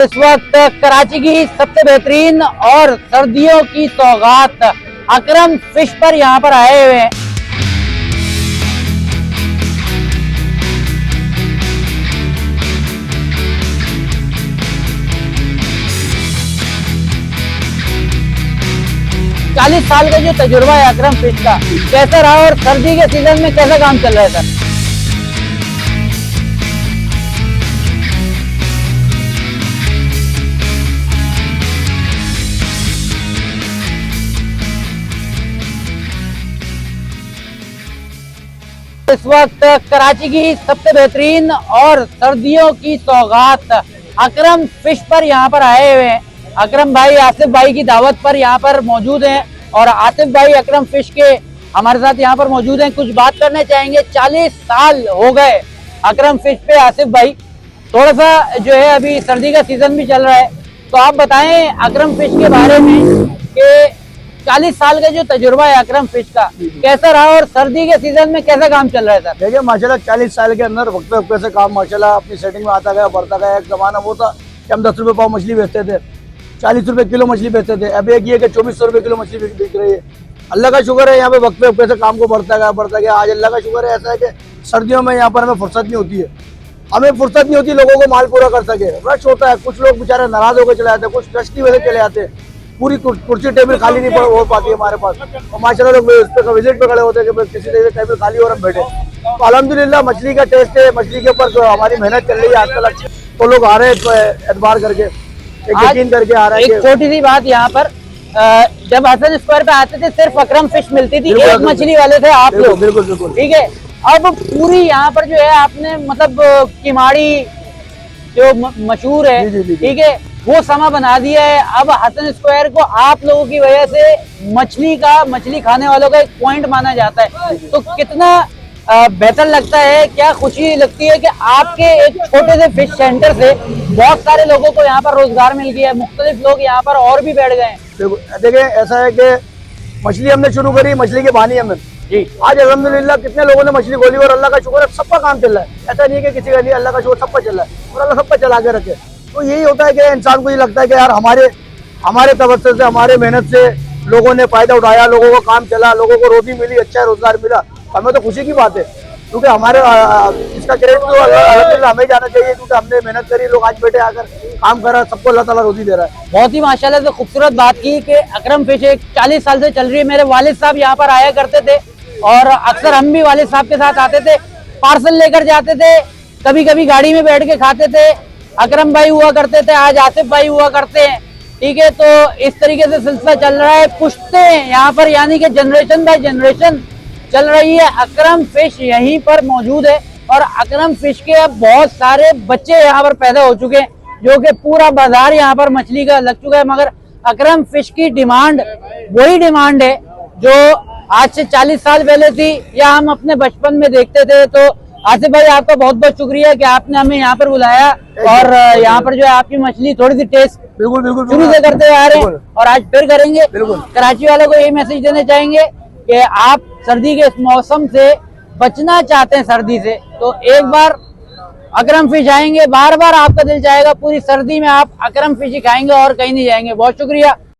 इस वक्त कराची की सबसे बेहतरीन और सर्दियों की सौगात अकरम फिश पर यहाँ पर आए हुए हैं। चालीस साल का जो तजुर्बा है अकरम फिश का, कैसा रहा और सर्दी के सीजन में कैसा काम चल रहा है सर? इस वक्त कराची की सबसे बेहतरीन और सर्दियों की सौगात अकरम फिश पर यहाँ पर आए हुए हैं। अकरम भाई आसिफ भाई की दावत पर यहाँ पर मौजूद हैं और आसिफ भाई अकरम फिश के हमारे साथ यहाँ पर मौजूद हैं। कुछ बात करना चाहेंगे। 40 साल हो गए अकरम फिश पे आसिफ भाई। थोड़ा सा जो है अभी सर्दी का सीजन भी चल रहा है, तो आप बताएं अकरम फिश के बारे में कि 40 साल का जो तजुर्बा है अकरम फिश का, कैसा रहा और सर्दी के सीजन में कैसा काम चल रहा है सर? देखिए माशाल्लाह 40 साल के अंदर वक्त वक्त से काम माशाल्लाह अपनी सेटिंग में आता गया, बढ़ता गया। एक जमाना वो था कि हम 10 रुपए पाव मछली बेचते थे, 40 रुपए किलो मछली बेचते थे। अब एक ये कि 2400 रुपए किलो मछली बिक रही है। अल्लाह का शुक्र है, यहाँ पे वक्त वक्त से काम को बढ़ता गया। आज अल्लाह का शुक्र है ऐसा है कि सर्दियों में यहाँ पर हमें फुर्सत नहीं होती है, हमें फुर्सत नहीं होती लोगों को माल पूरा कर सके। रश होता है, कुछ लोग बेचारे नाराज होकर चले जाते हैं, कुछ रश की वजह से चले जाते हैं। पूरी कुर्सी टेबल खाली नहीं हो पाती है हमारे पास, और माशाल्लाह लोग उस पर विजिट पे खड़े होते हैं कि किसी जगह टेबल खाली और हम बैठे। तो अल्हम्दुलिल्लाह मछली का टेस्ट है, मछली के ऊपर जो हमारी मेहनत चल रही है आजकल, तो लोग आ रहे हैं एतबार करके, यकीन करके आ रहे हैं। एक छोटी सी बात यहाँ पर, जब हसन स्क्वायर पे आते थे सिर्फ अकरम फिश मिलती थी, एक मछली वाले थे आप लोग, बिल्कुल बिल्कुल ठीक है। अब पूरी यहाँ पर जो है आपने मतलब किमाड़ी जो मशहूर है, ठीक है, वो समा बना दिया है। अब हसन स्क्वायर को आप लोगों की वजह से मछली खाने वालों का एक पॉइंट माना जाता है। तो कितना बेहतर लगता है, क्या खुशी लगती है कि आपके एक छोटे से फिश सेंटर से बहुत सारे लोगों को यहाँ पर रोजगार मिल गया है, मुख्तलिफ लोग यहाँ पर और भी बैठ गए हैं। देखिए ऐसा है कि मछली हमने शुरू करी, मछली के बानी हमें जी। आज अल्हम्दुलिल्लाह कितने लोगों ने मछली खोली और अल्लाह का शुक्र है सबका काम चल रहा है। ऐसा नहीं है कि किसी का नहीं, अल्लाह का शुक्र सबका चल रहा है और अल्लाह सबका चला के रखे। तो यही होता है कि इंसान को ये लगता है कि यार हमारे तवज्जो से, हमारे मेहनत से लोगों ने फायदा उठाया, लोगों को काम चला, लोगों को रोटी मिली, अच्छा रोजगार मिला। हमें तो खुशी की बात है, क्योंकि हमारे इसका क्रेडिट तो अल्हम्दुलिल्लाह हमें जाना चाहिए, क्योंकि हमने मेहनत करी, लोग आज बैठे आकर काम कर रहा है, सबको अल्लाह ताला रोजी दे रहा है। बहुत ही माशाल्लाह से खूबसूरत बात की कि अकरम फिश एक 40 साल से चल रही है। मेरे वालिद साहब यहाँ पर आया करते थे और अक्सर हम भी वालिद साहब के साथ आते थे, पार्सल लेकर जाते थे, कभी कभी गाड़ी में बैठ के खाते थे। अकरम भाई हुआ करते थे, आज आसिफ भाई हुआ करते हैं, ठीक है। तो इस तरीके से सिलसिला चल रहा है, पुश्तें यहाँ पर यानी कि जनरेशन बाय जनरेशन चल रही है। अकरम फिश यहीं पर मौजूद है और अकरम फिश के अब बहुत सारे बच्चे यहाँ पर पैदा हो चुके हैं, जो कि पूरा बाजार यहाँ पर मछली का लग चुका है। मगर अकरम फिश की डिमांड वही डिमांड है जो आज से 40 साल पहले थी या हम अपने बचपन में देखते थे। तो आसिफ भाई आपका बहुत बहुत शुक्रिया कि आपने हमें यहाँ पर बुलाया और यहाँ पर जो है आपकी मछली थोड़ी सी टेस्ट बिल्कुल शुरू से करते आ रहे हैं और आज फिर करेंगे। कराची वालों को यही मैसेज देना चाहेंगे कि आप सर्दी के इस मौसम से बचना चाहते हैं सर्दी से, तो एक बार अकरम फिश आएंगे, बार बार आपका दिल चाहेगा पूरी सर्दी में आप अकरम फिश ही खाएंगे और कहीं नहीं जाएंगे। बहुत शुक्रिया।